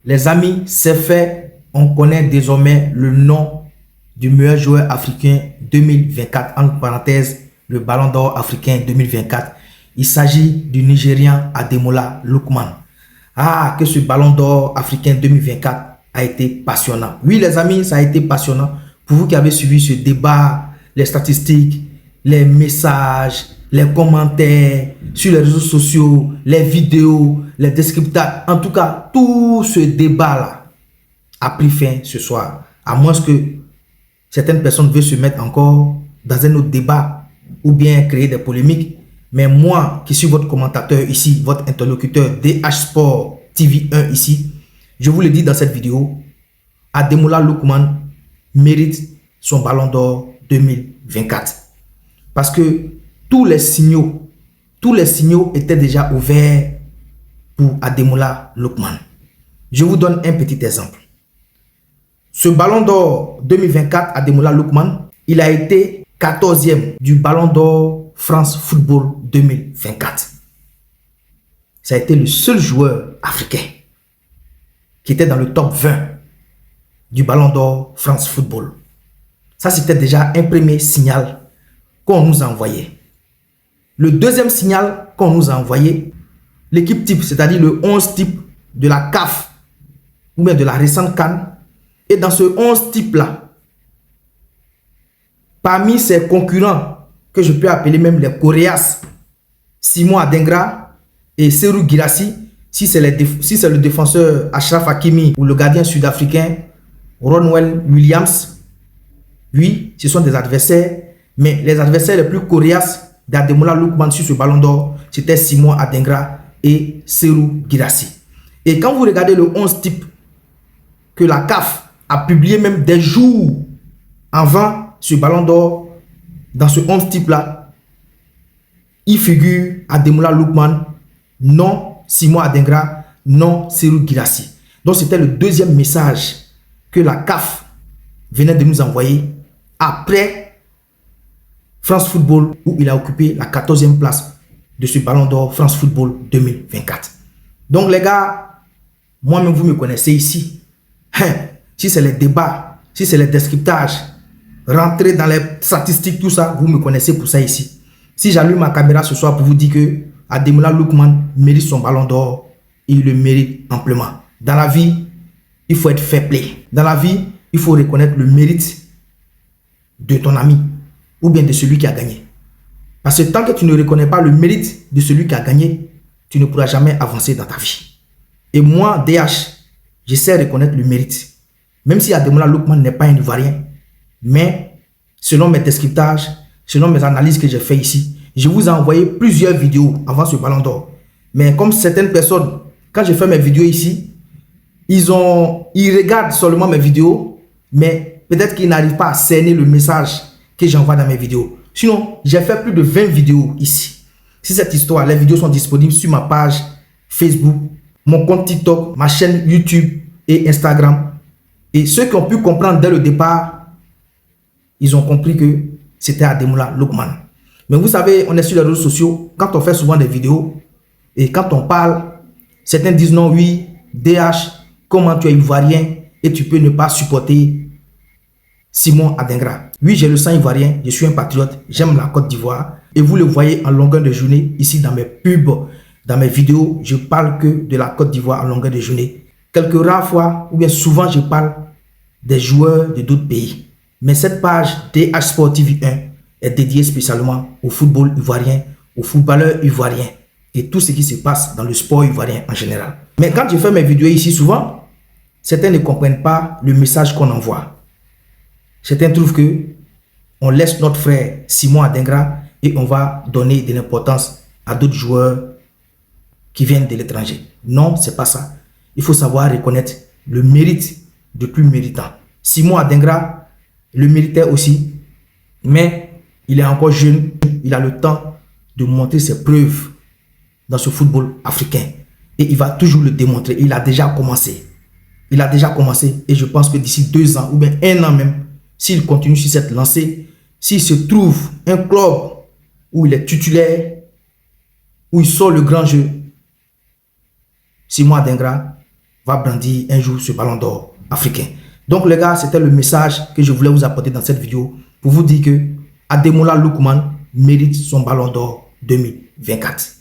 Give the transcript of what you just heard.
Les amis, c'est fait. On connaît désormais le nom du meilleur joueur africain 2024. En parenthèse, le Ballon d'Or africain 2024. Il s'agit du Nigérian Ademola Lookman. Ah, que ce Ballon d'Or africain 2024 a été passionnant. Oui, les amis, ça a été passionnant. Pour vous qui avez suivi ce débat, les statistiques, les messages, les commentaires sur les réseaux sociaux, les vidéos, les descripteurs, en tout cas, tout ce débat-là a pris fin ce soir. À moins que certaines personnes veulent se mettre encore dans un autre débat ou bien créer des polémiques. Mais moi, qui suis votre commentateur ici, votre interlocuteur DH Sport TV 1 ici, je vous le dis dans cette vidéo, Ademola Lookman mérite son Ballon d'Or 2024. Parce que tous les signaux étaient déjà ouverts pour Ademola Lookman. Je vous donne un petit exemple. Ce Ballon d'Or 2024, Ademola Lookman, il a été 14e du Ballon d'Or France Football 2024. Ça a été le seul joueur africain qui était dans le top 20 du Ballon d'Or France Football. Ça, c'était déjà un premier signal qu'on nous a envoyé. Le deuxième signal qu'on nous a envoyé, l'équipe type, c'est-à-dire le 11 type de la CAF ou bien de la récente CAN. Et dans ce 11 type-là, parmi ses concurrents, que je peux appeler même les Coréas, Simon Adingra et Serhou Guirassy, si c'est le défenseur Achraf Hakimi ou le gardien sud-africain Ronwen Williams, oui, ce sont des adversaires, mais les adversaires les plus coriaces d'Ademola Lookman sur ce Ballon d'Or, c'était Simon Adingra et Serhou Guirassy. Et quand vous regardez le 11 type que la CAF a publié même des jours avant ce Ballon d'Or, dans ce 11 type-là, il figure Ademola Lookman, non Simon Adingra, non Serhou Guirassy. Donc c'était le deuxième message que la CAF venait de nous envoyer après France Football, où il a occupé la 14e place de ce Ballon d'Or France Football 2024. Donc les gars, moi-même vous me connaissez ici. Si c'est les débats, si c'est les descriptages, rentrer dans les statistiques, tout ça, vous me connaissez pour ça ici. Si j'allume ma caméra ce soir pour vous dire que Ademola Lookman mérite son Ballon d'Or, il le mérite amplement. Dans la vie, il faut être fair play. Dans la vie, il faut reconnaître le mérite de ton ami ou bien de celui qui a gagné. Parce que tant que tu ne reconnais pas le mérite de celui qui a gagné, tu ne pourras jamais avancer dans ta vie. Et moi, DH, j'essaie de reconnaître le mérite. Même si Ademola Lookman n'est pas un Ivoirien, mais selon mes descriptages, selon mes analyses que j'ai fait ici, je vous ai envoyé plusieurs vidéos avant ce Ballon d'Or. Mais comme certaines personnes, quand je fais mes vidéos ici, ils regardent seulement mes vidéos, mais peut-être qu'ils n'arrivent pas à cerner le message que j'envoie dans mes vidéos. Sinon, j'ai fait plus de 20 vidéos ici. Si cette histoire, les vidéos sont disponibles sur ma page Facebook, mon compte TikTok, ma chaîne YouTube et Instagram. Et ceux qui ont pu comprendre dès le départ, ils ont compris que c'était Ademola Lookman. Mais vous savez, on est sur les réseaux sociaux, quand on fait souvent des vidéos, et quand on parle, certains disent non, oui, DH, comment tu es ivoirien et tu peux ne pas supporter Simon Adingra. Oui, j'ai le sang ivoirien, je suis un patriote, j'aime la Côte d'Ivoire. Et vous le voyez en longueur de journée, ici dans mes pubs, dans mes vidéos, je parle que de la Côte d'Ivoire en longueur de journée. Quelques rares fois, ou bien souvent, je parle des joueurs de d'autres pays. Mais cette page DH Sport TV 1 est dédiée spécialement au football ivoirien, aux footballeurs ivoiriens et tout ce qui se passe dans le sport ivoirien en général. Mais quand je fais mes vidéos ici, souvent, certains ne comprennent pas le message qu'on envoie. Certains trouvent que on laisse notre frère Simon Adingra et on va donner de l'importance à d'autres joueurs qui viennent de l'étranger. Non, c'est pas ça. Il faut savoir reconnaître le mérite de plus méritant. Simon Adingra le méritait aussi, mais il est encore jeune, il a le temps de montrer ses preuves dans ce football africain. Et il va toujours le démontrer. Il a déjà commencé. Il a déjà commencé et je pense que d'ici 2 ans ou bien 1 an même, s'il continue sur cette lancée, s'il se trouve un club où il est titulaire, où il sort le grand jeu, Simon Adingra va brandir un jour ce ballon d'or africain. Donc les gars, c'était le message que je voulais vous apporter dans cette vidéo pour vous dire que Ademola Lookman mérite son ballon d'or 2024.